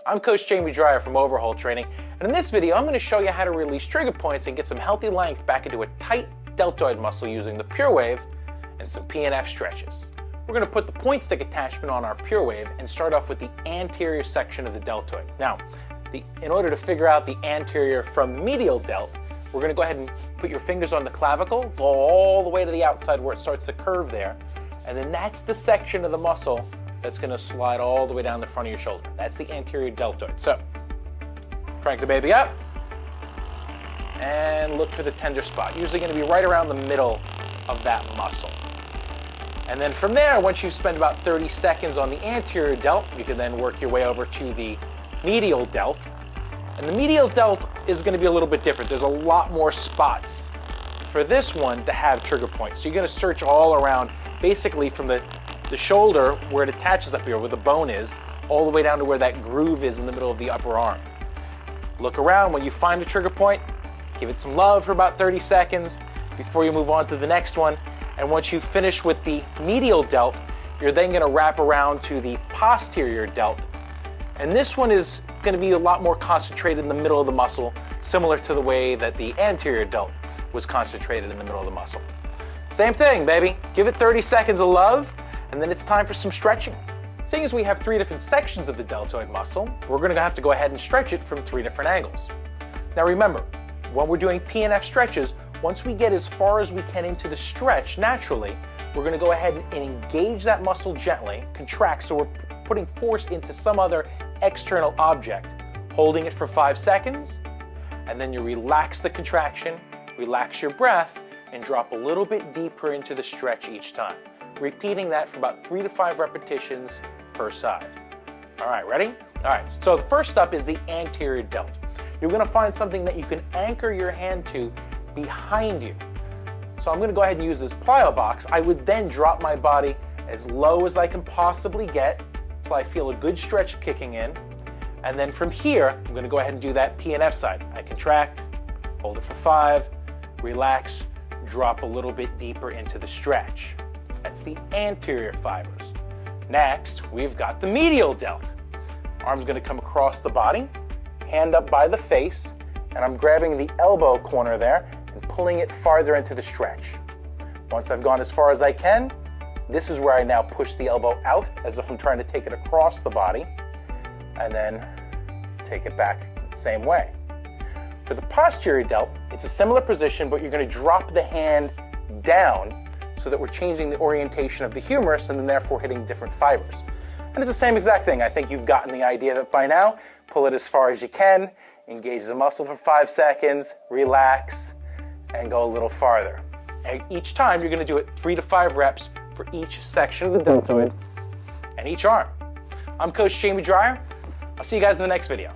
I'm Coach Jamie Dreyer from Overhaul Training, and in this video I'm going to show you how to release trigger points and get some healthy length back into a tight deltoid muscle using the PUREWAVE and some P&F stretches. We're going to put the point stick attachment on our PUREWAVE and start off with the anterior section of the deltoid. Now, in order to figure out the anterior from medial delt, we're going to go ahead and put your fingers on the clavicle, go all the way to the outside where it starts to curve there, and then that's the section of the muscle that's going to slide all the way down the front of your shoulder. That's the anterior deltoid. So, crank the baby up and look for the tender spot. Usually going to be right around the middle of that muscle. And then from there, once you spend about 30 seconds on the anterior delt, you can then work your way over to the medial delt. And the medial delt is going to be a little bit different. There's a lot more spots for this one to have trigger points. So you're going to search all around, basically from the shoulder where it attaches up here, where the bone is, all the way down to where that groove is in the middle of the upper arm. Look around. When you find a trigger point, give it some love for about 30 seconds before you move on to the next one. And once you finish with the medial delt, you're then going to wrap around to the posterior delt. And this one is going to be a lot more concentrated in the middle of the muscle, similar to the way that the anterior delt was concentrated in the middle of the muscle. Same thing, baby. Give it 30 seconds of love, and then it's time for some stretching. Seeing as we have 3 different sections of the deltoid muscle, we're going to have to go ahead and stretch it from 3 different angles. Now remember, when we're doing P&F stretches, once we get as far as we can into the stretch naturally, we're going to go ahead and engage that muscle gently, contract, so we're putting force into some other external object, holding it for 5 seconds, and then you relax the contraction, relax your breath, and drop a little bit deeper into the stretch each time. Repeating that for about 3 to 5 repetitions per side. All right, ready? All right, so the first up is the anterior delt. You're going to find something that you can anchor your hand to behind you. So I'm going to go ahead and use this plyo box. I would then drop my body as low as I can possibly get till I feel a good stretch kicking in. And then from here, I'm going to go ahead and do that P&F side. I contract, hold it for 5, relax, drop a little bit deeper into the stretch. That's the anterior fibers. Next, we've got the medial delt. Arm's going to come across the body, hand up by the face, and I'm grabbing the elbow corner there and pulling it farther into the stretch. Once I've gone as far as I can, this is where I now push the elbow out as if I'm trying to take it across the body, and then take it back the same way. For the posterior delt, it's a similar position, but you're going to drop the hand down so that we're changing the orientation of the humerus and then therefore hitting different fibers. And it's the same exact thing. I think you've gotten the idea of it by now. Pull it as far as you can, engage the muscle for 5 seconds, relax, and go a little farther. And each time you're going to do it 3 to 5 reps for each section of the deltoid and each arm. I'm Coach Jamie Dreyer. I'll see you guys in the next video.